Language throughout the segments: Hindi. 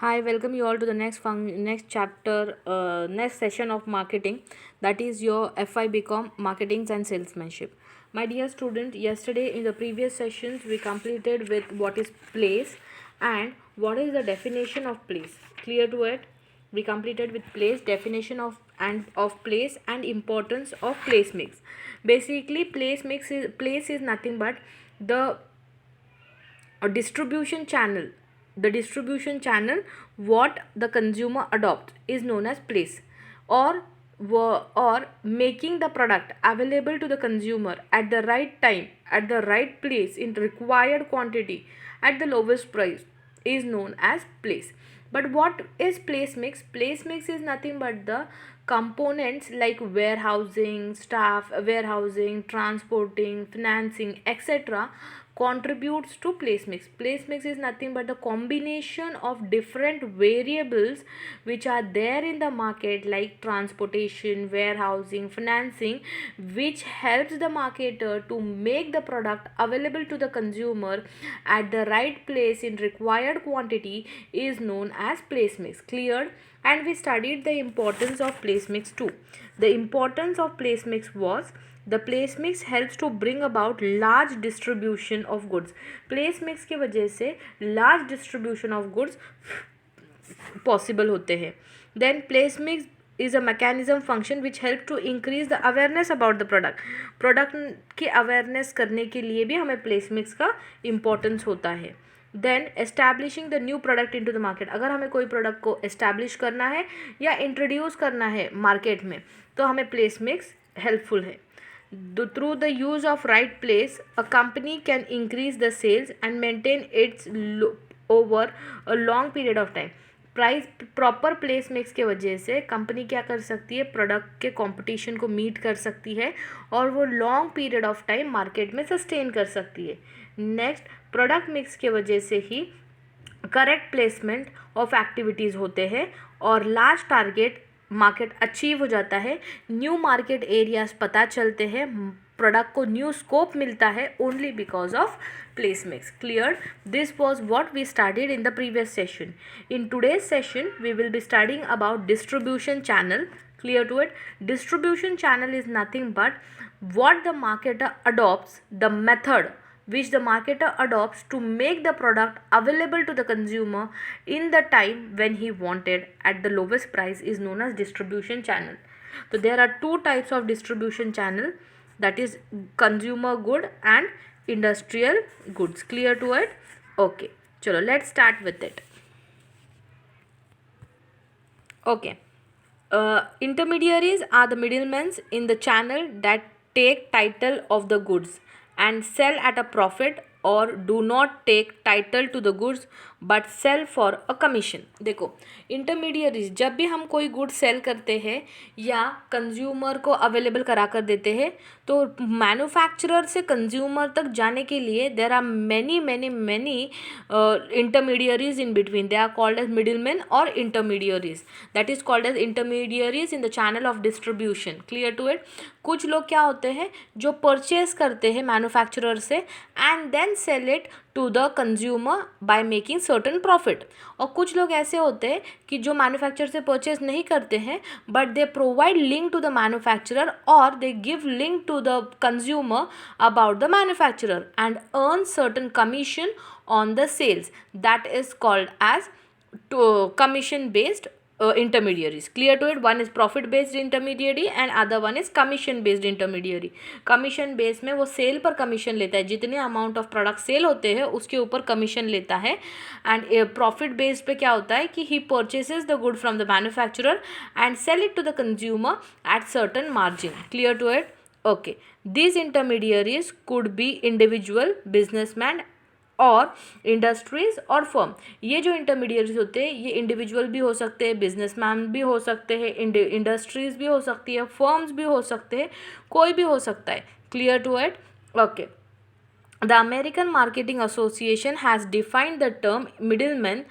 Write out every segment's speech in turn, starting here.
Hi, welcome you all to the next chapter, next session of marketing, that is your Fybcom marketing and salesmanship. My dear student, yesterday in the previous sessions we completed with what is place and what is the definition of place. Clear to it? We completed with place, definition of place and importance of place mix. Basically, place is nothing but the a distribution channel. The distribution channel what the consumer adopts is known as place, or or making the product available to the consumer at the right time, at the right place, in required quantity, at the lowest price is known as place. But what is place mix? Place mix is nothing but the components like warehousing, staff, warehousing, transporting, financing, etc. contributes to place mix. Place mix is nothing but the combination of different variables which are there in the market, like transportation, warehousing, financing, which helps the marketer to make the product available to the consumer at the right place in required quantity is known as place mix. Cleared? And we studied the importance of place mix too. The importance of place mix was the place mix helps to bring about large distribution of goods. Place mix की वजह से large distribution of goods possible होते हैं. Then place mix is a mechanism function which help to increase the awareness about the product. Product की awareness करने के लिए भी हमें place mix का importance होता है. Then establishing the new product into the market. अगर हमें कोई प्रोडक्ट को एस्टैब्लिश करना है या इंट्रोड्यूस करना है मार्केट में, तो हमें प्लेस मिक्स हेल्पफुल है. Through the use of right place, a company can increase the sales and maintain its over a long period of time. Price proper place mix के वजह से कंपनी क्या कर सकती है, प्रोडक्ट के कंपटीशन को मीट कर सकती है और वो long period of time market में सस्टेन कर सकती है. नेक्स्ट, प्रोडक्ट मिक्स के वजह से ही करेक्ट प्लेसमेंट ऑफ एक्टिविटीज़ होते हैं और लार्ज टारगेट मार्केट अचीव हो जाता है. न्यू मार्केट एरियाज पता चलते हैं, प्रोडक्ट को न्यू स्कोप मिलता है only because of place mix. Clear? This was what we studied in the previous session. In today's session we will be studying about distribution channel. Clear to it? Distribution channel is nothing but what the marketer adopts, the method which the marketer adopts to make the product available to the consumer in the time when he wanted at the lowest price is known as distribution channel. So there are two types of distribution channel, that is consumer good and industrial goods. Clear to it? Okay, chalo let's start with it. Okay, intermediaries are the middlemen in the channel that take title of the goods and sell at a profit और do not take title to the goods but sell for a commission. देखो, इंटरमीडियरीज जब भी हम कोई गुड सेल करते हैं या कंज्यूमर को अवेलेबल करा कर देते हैं, तो मैन्युफैक्चरर से कंज्यूमर तक जाने के लिए there are many many many intermediaries in between. They are called as middleman और intermediaries. That is called as intermediaries in the channel of distribution. Clear to it? कुछ लोग क्या होते हैं जो परचेज करते हैं मैन्युफैक्चरर से and then sell it to the consumer by making certain profit. और कुछ लोग ऐसे होते हैं कि जो मैन्युफैक्चरर से परचेज नहीं करते हैं but they provide link to the manufacturer और they give link to the consumer about the manufacturer and earn certain commission on the sales. That is called as commission based intermediaries. Clear to it? One is profit based intermediary and other one is commission based intermediary. commission based में वो सेल पर कमीशन लेता है, जितने अमाउंट ऑफ प्रोडक्ट सेल होते हैं उसके ऊपर कमीशन लेता है. एंड प्रॉफिट बेस्ड पे क्या होता है कि he purchases the good from the manufacturer and sell it to the consumer at certain margin. Clear to it? Okay, these intermediaries could be individual businessman और इंडस्ट्रीज और फर्म. ये जो इंटरमीडिएट्स होते हैं ये इंडिविजुअल भी हो सकते हैं, बिजनेसमैन भी हो सकते हैं, इंडस्ट्रीज भी हो सकती है, फर्म्स भी हो सकते हैं, कोई भी हो सकता है. Clear to it? Okay. The American marketing association has defined the term middleman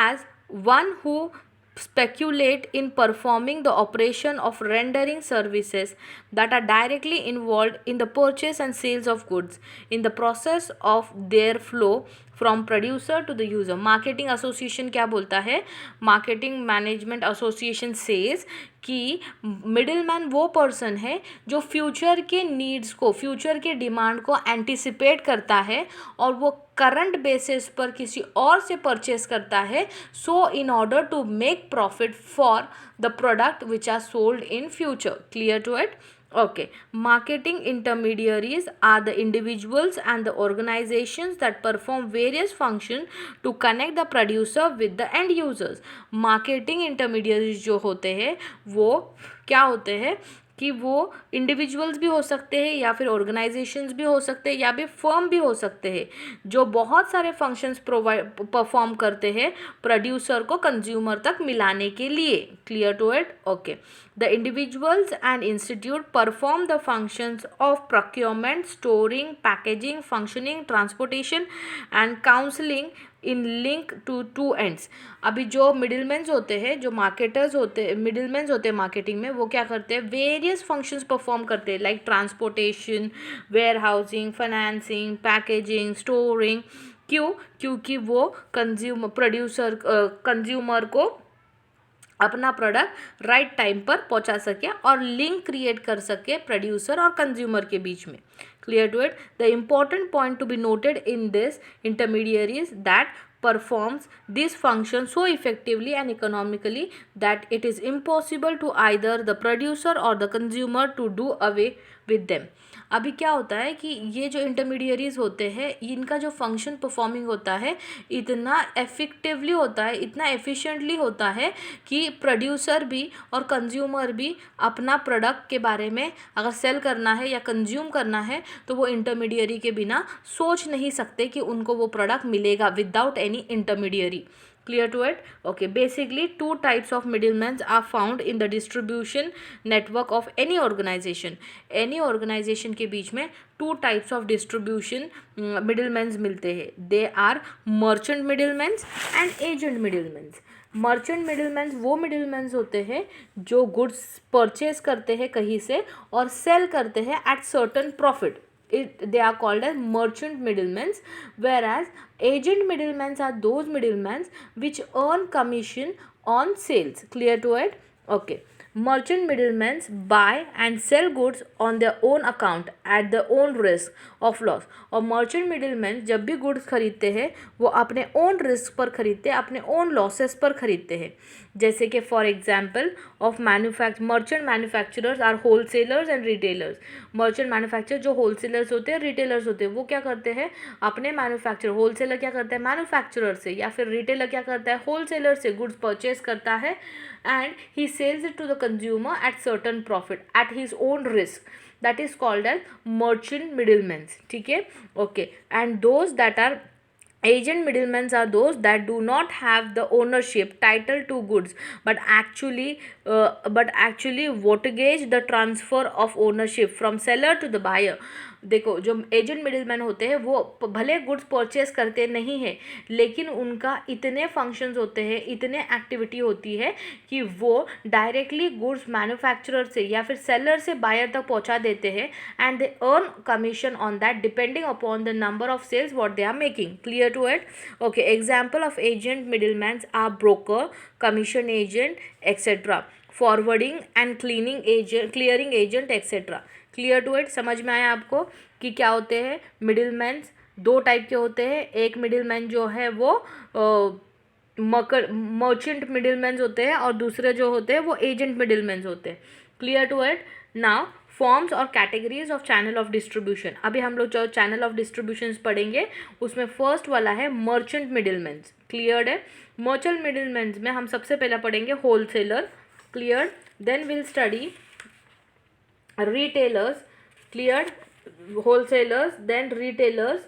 as one who speculate in performing the operation of rendering services that are directly involved in the purchase and sales of goods in the process of their flow from producer to the user. Marketing association क्या बोलता है, मार्केटिंग मैनेजमेंट एसोसिएशन सेज कि मिडिल मैन वो पर्सन है जो फ्यूचर के नीड्स को, फ्यूचर के डिमांड को एंटिसिपेट करता है और वो करंट बेसिस पर किसी और से परचेस करता है, so in order to make profit for the product which are sold in future. Clear to it? Okay. Marketing intermediaries are the individuals and the organizations that perform various functions to connect the producer with the end users. Marketing intermediaries जो होते हैं वो क्या होते हैं कि वो इंडिविजुअल्स भी हो सकते हैं या फिर ऑर्गेनाइजेशंस भी हो सकते हैं या भी फर्म भी हो सकते हैं जो बहुत सारे फंक्शंस परफॉर्म करते हैं प्रोड्यूसर को कंज्यूमर तक मिलाने के लिए। Clear to it? Okay. The individuals and institute perform the functions of procurement, storing, packaging, functioning, transportation and counselling in link to two ends. अभी जो मिडिलमैन्स होते हैं, जो मार्केटर्स होते हैं, मिडिलमैन्स होते हैं मार्केटिंग में, वो क्या करते हैं, वेरियस फंक्शंस परफॉर्म करते हैं like transportation, warehousing, financing, packaging, storing. क्यों? क्योंकि वो कंज्यूमर को अपना प्रोडक्ट राइट टाइम पर पहुंचा सके और लिंक क्रिएट कर सके प्रोड्यूसर और कंज्यूमर के बीच में। Clear to it? The important point to be noted in this intermediary is that performs this function so effectively and economically that it is impossible to either the producer or the consumer to do away with them. अभी क्या होता है कि ये जो इंटरमीडियरीज होते हैं इनका जो फंक्शन परफॉर्मिंग होता है इतना इफेक्टिवली होता है, इतना एफिशिएंटली होता है कि प्रोड्यूसर भी और कंज्यूमर भी अपना प्रोडक्ट के बारे में अगर सेल करना है या कंज्यूम करना है तो वो इंटरमीडियरी के बिना सोच नहीं सकते कि उनको वो प्रोडक्ट मिलेगा without any intermediary. Clear to it? Okay. Basically, two types of middlemen are found in the distribution network of any organization. Any organization के बीच में two types of distribution middlemen मिलते हैं. They are merchant middlemen and agent middlemen. Merchant middleman वो मिडिलमैन होते हैं जो गुड्स परचेज करते हैं कहीं से और सेल करते हैं at certain profit. They are called as merchant middlemen, whereas agent middlemen are those middlemen which earn commission on sales. Clear to it? Okay. Merchant middlemen buy and sell goods on their own account at their own risk of loss. और merchant middlemen जब भी goods खरीदते हैं वो अपने own risk पर खरीदते हैं, अपने own losses पर खरीदते हैं. जैसे कि for example of merchant manufacturers are wholesalers and retailers. merchant manufacturer जो wholesalers होते हैं, retailers होते हैं, वो क्या करते हैं अपने manufacturer, wholesaler क्या करता है manufacturer से या फिर retailer क्या करता है wholesaler से goods purchase करता है and he sells it to the consumer at certain profit at his own risk. That is called as merchant middlemen. ठीक है? Okay. And those that are agent middlemen are those that do not have the ownership title to goods but actually mortgage the transfer of ownership from seller to the buyer. देखो जो एजेंट मिडिलमैन होते हैं वो भले गुड्स परचेस करते नहीं हैं लेकिन उनका इतने फंक्शंस होते हैं, इतने एक्टिविटी होती है कि वो डायरेक्टली गुड्स मैन्युफैक्चरर से या फिर सेलर से बायर तक पहुंचा देते हैं and they earn commission on that depending upon the number of sales what they are making. Clear to it? Okay. Example of agent middleman or broker, commission agent etcetera, forwarding and clearing agent etcetera. Clear to it? समझ में आया आपको कि क्या होते हैं मिडिलमैन? दो टाइप के होते हैं. एक मिडिलमैन जो है वो मर्चेंट मिडिलमैन होते हैं और दूसरे जो होते हैं वो एजेंट मिडिलमैन होते हैं. Clear to it? Now forms और categories of channel of distribution. अभी हम लोग जो चैनल ऑफ डिस्ट्रीब्यूशन पढ़ेंगे उसमें फर्स्ट वाला है मर्चेंट मिडिलमैन. क्लियर है? मर्चेंट मिडिलमैन में हम सबसे पहले पढ़ेंगे wholesaler. Clear? Then will study retailers. Clear? Wholesalers then retailers,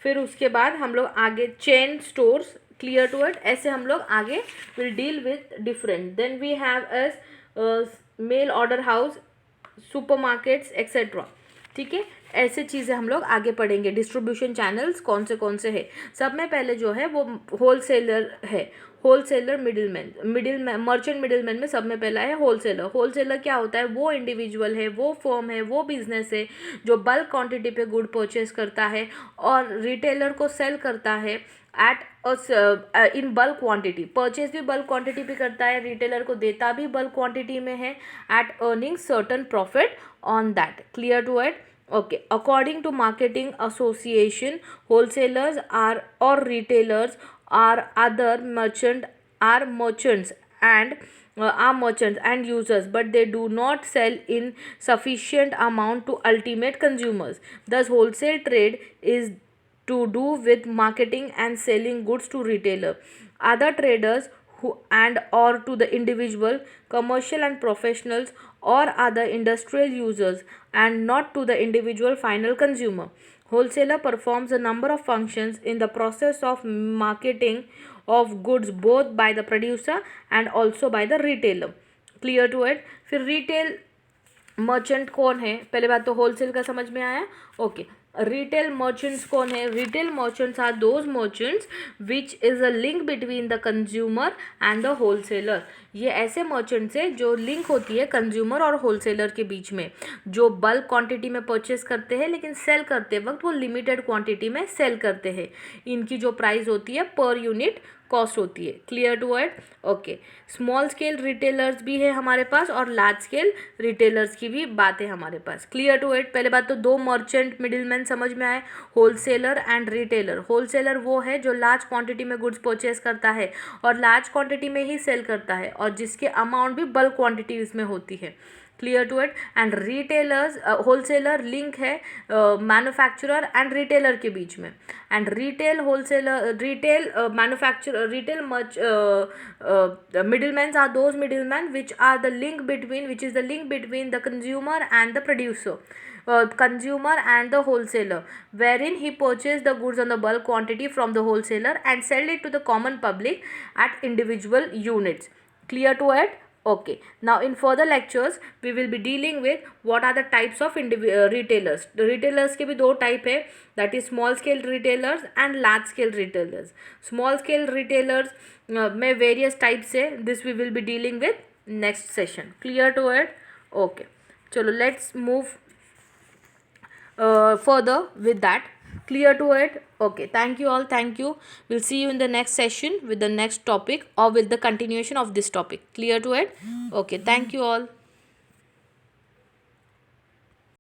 फिर उसके बाद हम लोग आगे chain stores. Clear to it? ऐसे हम लोग आगे will deal with different. Then we have as mail order house, supermarkets etcetera. ठीक है? ऐसे चीज़ें हम लोग आगे पढ़ेंगे. डिस्ट्रीब्यूशन चैनल्स कौन से हैं. सब में पहले जो है वो होलसेलर है. होलसेलर, मिडिल मर्चेंट मिडिलमैन में सब में पहला है होलसेलर. होलसेलर क्या होता है? वो इंडिविजुअल है, वो फर्म है, वो बिजनेस है जो बल्क क्वांटिटी पे गुड परचेज करता है और रिटेलर को सेल करता है at in bulk quantity. Purchase भी बल्क क्वांटिटी पे करता है, रिटेलर को देता भी बल्क क्वांटिटी में है at earning certain profit on that. Clear to it? Okay, according to marketing association, wholesalers are or retailers are other merchants and are merchants and users, but they do not sell in sufficient amount to ultimate consumers. Thus, wholesale trade is to do with marketing and selling goods to retailer, other traders who and or to the individual, commercial and professionals or other industrial users, and not to the individual final consumer. Wholesaler performs a number of functions in the process of marketing of goods both by the producer and also by the retailer. Clear to it? फिर रिटेल मर्चेंट कौन है? पहले बात तो होलसेल का समझ में आया. ओके, रिटेल मर्चेंट्स कौन है? Retail merchants are those merchants which is a link between the consumer and the wholesaler. ये ऐसे मर्चेंट्स है जो लिंक होती है कंज्यूमर और होलसेलर के बीच में, जो बल्क क्वांटिटी में परचेस करते हैं लेकिन सेल करते वक्त वो लिमिटेड क्वांटिटी में सेल करते हैं. इनकी जो प्राइस होती है पर यूनिट कॉस्ट होती है. Clear to it? Okay, small scale retailers भी है हमारे पास और लार्ज स्केल रिटेलर्स की भी बात है हमारे पास. Clear to it? पहले बात तो दो मर्चेंट मिडिलमैन समझ में आए, होलसेलर एंड रिटेलर. होलसेलर वो है जो लार्ज क्वांटिटी में गुड्स परचेस करता है और लार्ज क्वांटिटी में ही सेल करता है और जिसके अमाउंट भी बल्क क्वांटिटीज में होती है. Clear to it? And retailers, wholesaler link है मैन्युफैक्चरर एंड रिटेलर के बीच में. And retail wholesaler, retail manufacturer, retail middlemen are those middlemen which are the link between, which is the link between the consumer and the producer, consumer and the wholesaler, wherein he purchased the goods on the bulk quantity from the wholesaler and sell it to the common public at individual units. Clear to it? Okay, now in further lectures we will be dealing with what are the types of retailers. The retailers के भी दो type है, that is small scale retailers and large scale retailers. Small scale retailers में various types है, this we will be dealing with next session. Clear to it? Okay, चलो let's move further with that. Clear to it? Okay, thank you all. Thank you. We'll see you in the next session with the next topic or with the continuation of this topic. Clear to it? Okay, thank you all.